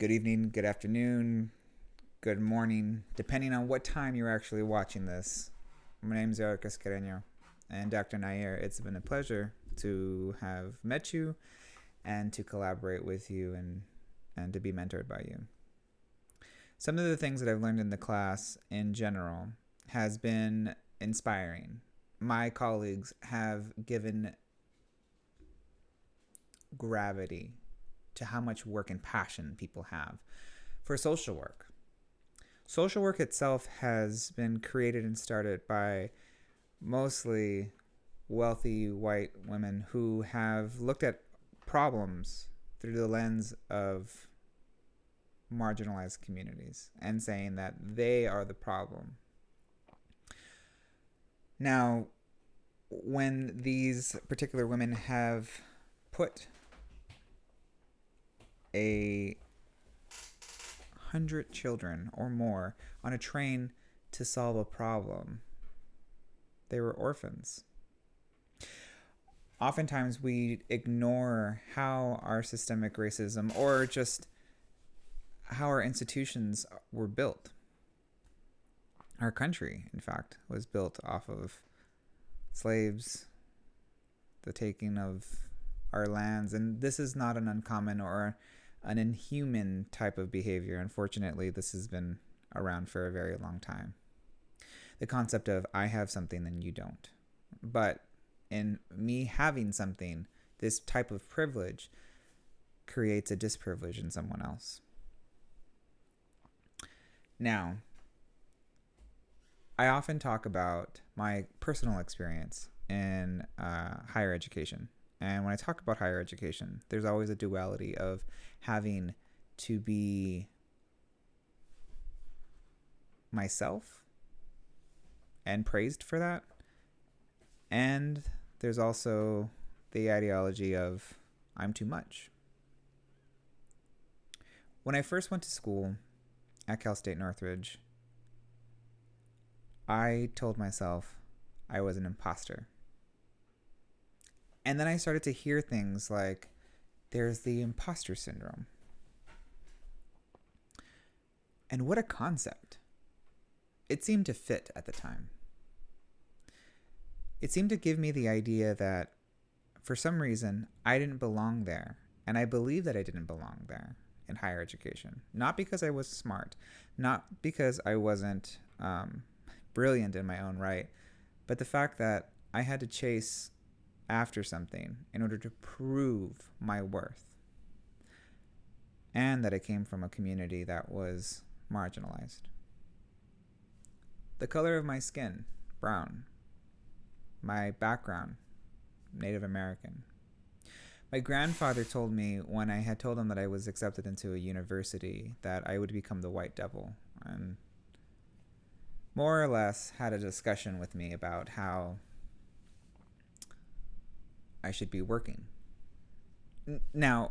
Good evening, good afternoon, good morning, depending on what time you're actually watching this. My name is Eric Escareno, and Dr. Nair, it's been a pleasure to have met you and to collaborate with you and to be mentored by you. Some of the things that I've learned in the class in general has been inspiring. My colleagues have given gravity to how much work and passion people have for social work. Social work itself has been created and started by mostly wealthy white women who have looked at problems through the lens of marginalized communities and saying that they are the problem. Now, when these particular women have put 100 children or more on a train to solve a problem, they were orphans. Oftentimes we ignore how our systemic racism or just how our institutions were built. Our country, in fact, was built off of slaves, the taking of our lands, and this is not an uncommon or an inhuman type of behavior. Unfortunately, this has been around for a very long time. The concept of I have something and you don't. But in me having something, this type of privilege creates a disprivilege in someone else. Now, I often talk about my personal experience in higher education. And when I talk about higher education, there's always a duality of having to be myself and praised for that. And there's also the ideology of I'm too much. When I first went to school at Cal State Northridge, I told myself I was an imposter. And then I started to hear things like there's the imposter syndrome. And what a concept. It seemed to fit at the time. It seemed to give me the idea that for some reason I didn't belong there. And I believe that I didn't belong there in higher education. Not because I was smart, not because I wasn't brilliant in my own right, but the fact that I had to chase after something in order to prove my worth, and that I came from a community that was marginalized. The color of my skin, brown. My background, Native American. My grandfather told me when I had told him that I was accepted into a university that I would become the white devil, and more or less had a discussion with me about how I should be working. Now,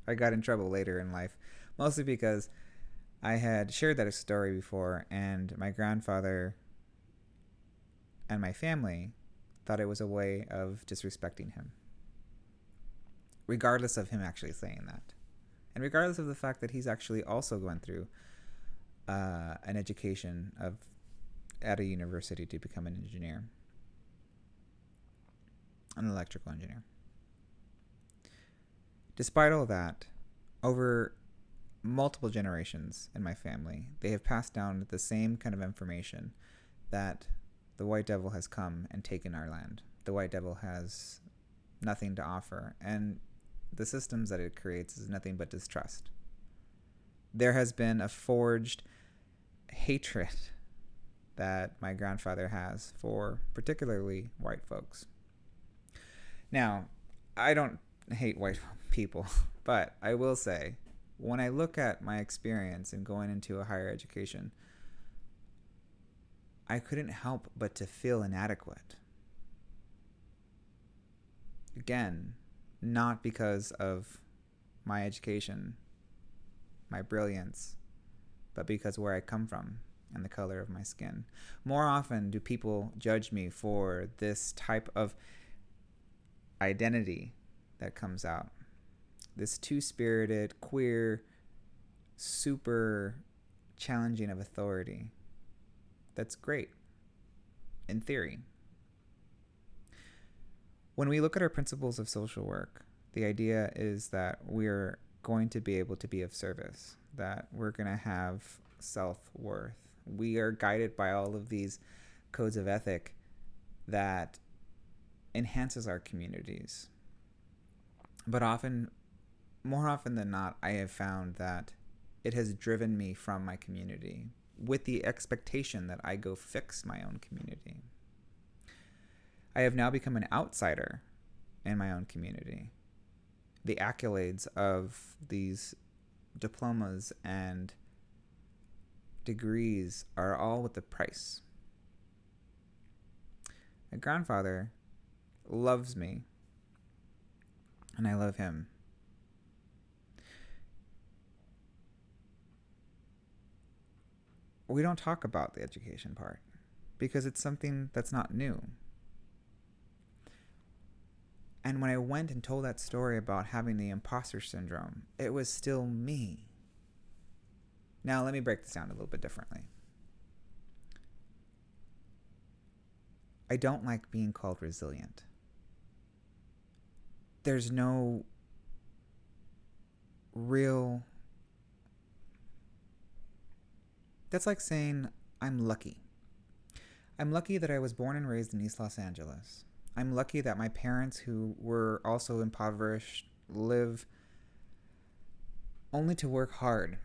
I got in trouble later in life, mostly because I had shared that story before, and my grandfather and my family thought it was a way of disrespecting him, regardless of him actually saying that. And regardless of the fact that he's actually also going through an education at a university to become an engineer, an electrical engineer. Despite all that, over multiple generations in my family, they have passed down the same kind of information that the white devil has come and taken our land. The white devil has nothing to offer, and the systems that it creates is nothing but distrust. There has been a forged hatred that my grandfather has for particularly white folks. Now, I don't hate white people, but I will say, when I look at my experience in going into a higher education, I couldn't help but to feel inadequate. Again, not because of my education, my brilliance, but because where I come from and the color of my skin. More often do people judge me for this type of identity that comes out. This two-spirited, queer super challenging of authority. That's great in theory. When we look at our principles of social work, the idea is that we're going to be able to be of service, that we're going to have self-worth. We are guided by all of these codes of ethic that enhances our communities. But more often than not, I have found that it has driven me from my community with the expectation that I go fix my own community. I have now become an outsider in my own community. The accolades of these diplomas and degrees are all with the price. My grandfather loves me, and I love him. We don't talk about the education part because it's something that's not new. And when I went and told that story about having the imposter syndrome, it was still me. Now, let me break this down a little bit differently. I don't like being called resilient. There's no real... That's like saying I'm lucky. I'm lucky that I was born and raised in East Los Angeles. I'm lucky that my parents, who were also impoverished, live only to work hard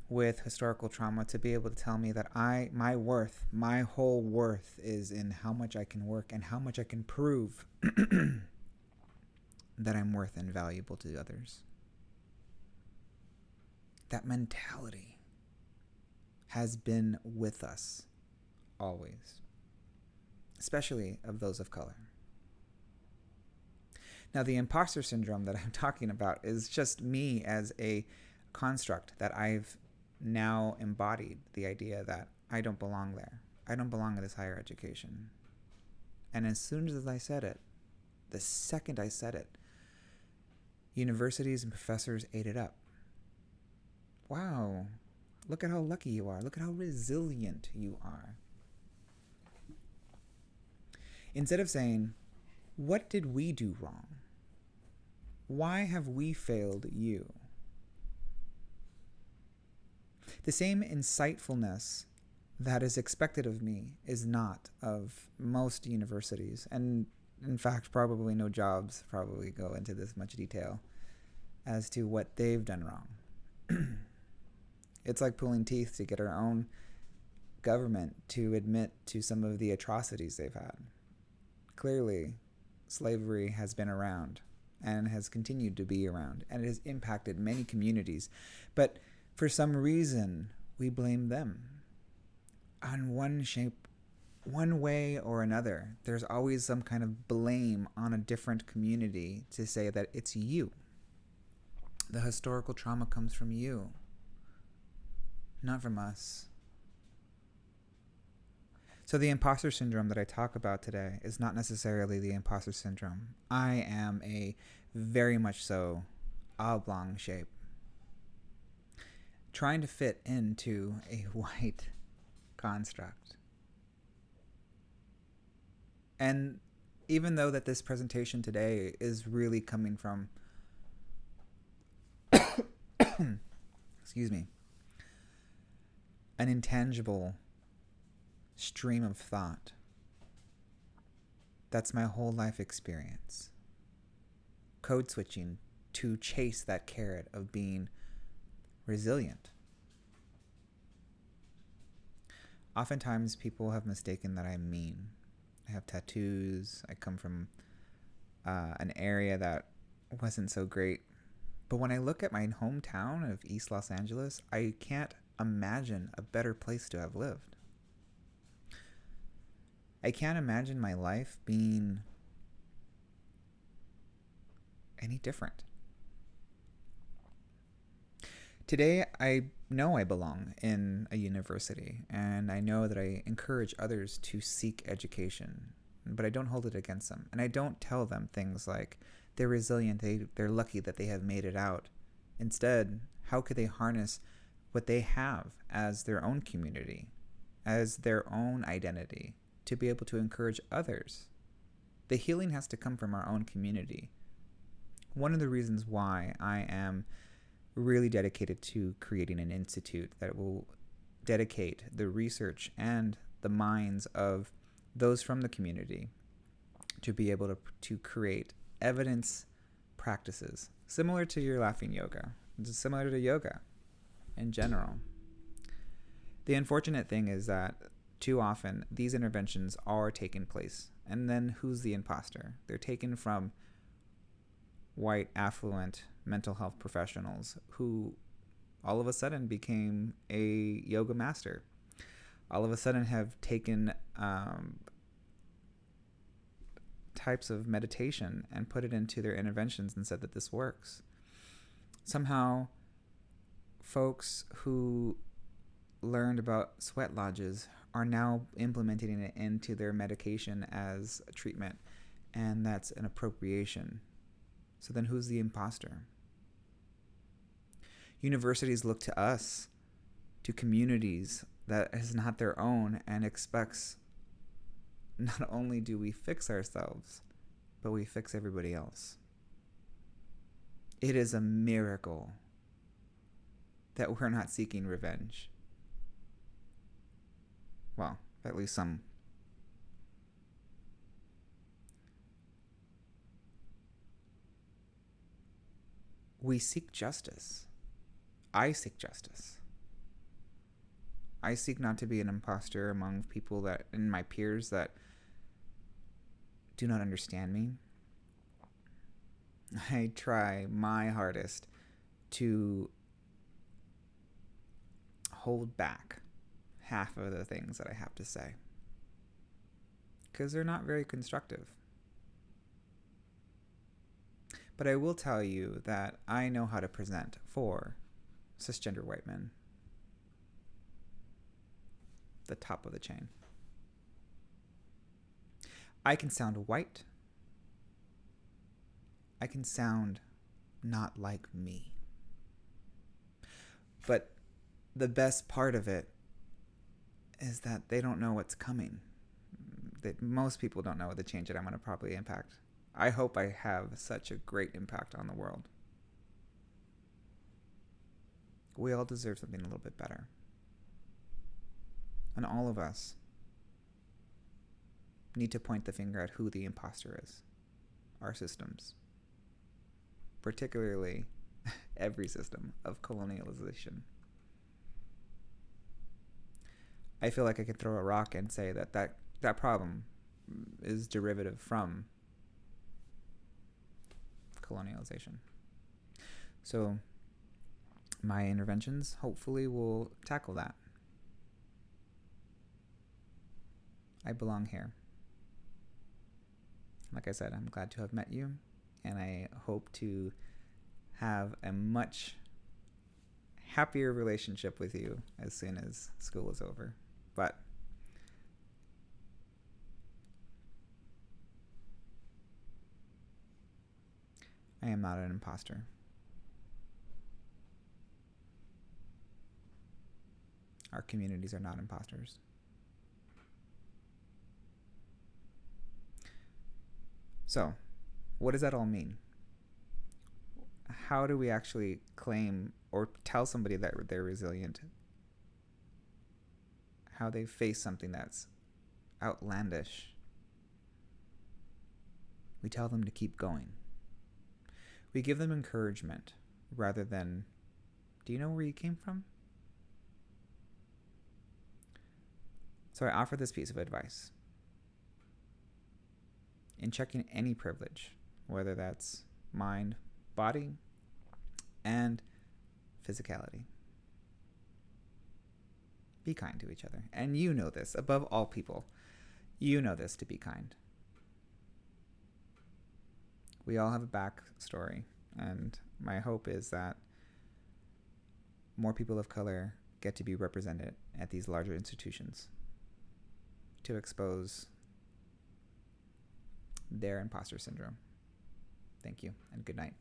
with historical trauma to be able to tell me that my whole worth is in how much I can work and how much I can prove that I'm worth and valuable to others. That mentality has been with us always, especially of those of color. Now, the imposter syndrome that I'm talking about is just me as a construct that I've now embodied, the idea that I don't belong there. I don't belong in this higher education. And as soon as I said it, the second I said it, universities and professors ate it up. Wow, look at how lucky you are. Look at how resilient you are. Instead of saying, what did we do wrong? Why have we failed you? The same insightfulness that is expected of me is not of most universities. And in fact, probably no jobs probably go into this much detail as to what they've done wrong. It's like pulling teeth to get our own government to admit to some of the atrocities they've had. Clearly, slavery has been around and has continued to be around, and it has impacted many communities. But for some reason, we blame them. On one way or another, there's always some kind of blame on a different community to say that it's you. The historical trauma comes from you, not from us. So the imposter syndrome that I talk about today is not necessarily the imposter syndrome. I am a very much so oblong shape, trying to fit into a white construct. And even though that this presentation today is really coming from excuse me, an intangible stream of thought, that's my whole life experience. Code switching to chase that carrot of being resilient. Oftentimes people have mistaken that I'm mean. I have tattoos. I come from an area that wasn't so great. But when I look at my hometown of East Los Angeles, I can't imagine a better place to have lived. I can't imagine my life being any different. Today, I know I belong in a university, and I know that I encourage others to seek education, but I don't hold it against them. And I don't tell them things like, they're resilient, they're lucky that they have made it out. Instead, how could they harness what they have as their own community, as their own identity, to be able to encourage others. The healing has to come from our own community. One of the reasons why I am really dedicated to creating an institute that will dedicate the research and the minds of those from the community to be able to create evidence practices similar to your laughing yoga, similar to yoga in general. The unfortunate thing is that too often these interventions are taking place, and then who's the imposter? They're taken from white, affluent mental health professionals who all of a sudden became a yoga master. All of a sudden have taken types of meditation and put it into their interventions and said that this works. Somehow, folks who learned about sweat lodges are now implementing it into their medication as a treatment, and that's an appropriation. So then who's the imposter? Universities look to us, to communities that is not their own, and expects not only do we fix ourselves, but we fix everybody else. It is a miracle that we're not seeking revenge. Well, at least some. We seek justice. I seek justice. I seek not to be an imposter among people that, and my peers that do not understand me. I try my hardest to hold back half of the things that I have to say, because they're not very constructive. But I will tell you that I know how to present for cisgender white men. The top of the chain. I can sound white. I can sound not like me. But the best part of it is that they don't know what's coming. That most people don't know the change that I'm going to probably impact. I hope I have such a great impact on the world. We all deserve something a little bit better. And all of us need to point the finger at who the imposter is. Our systems. Particularly every system of colonialization. I feel like I could throw a rock and say that problem is derivative from colonialization. So my interventions hopefully will tackle that. I belong here. Like I said, I'm glad to have met you, and I hope to have a much happier relationship with you as soon as school is over. But I am not an imposter. Our communities are not imposters. So, what does that all mean? How do we actually claim or tell somebody that they're resilient? How they face something that's outlandish? We tell them to keep going. We give them encouragement rather than, do you know where you came from? So I offer this piece of advice. In checking any privilege, whether that's mind, body, and physicality, be kind to each other. And you know this, above all people. You know this, to be kind. We all have a backstory, and my hope is that more people of color get to be represented at these larger institutions to expose their imposter syndrome. Thank you, and good night.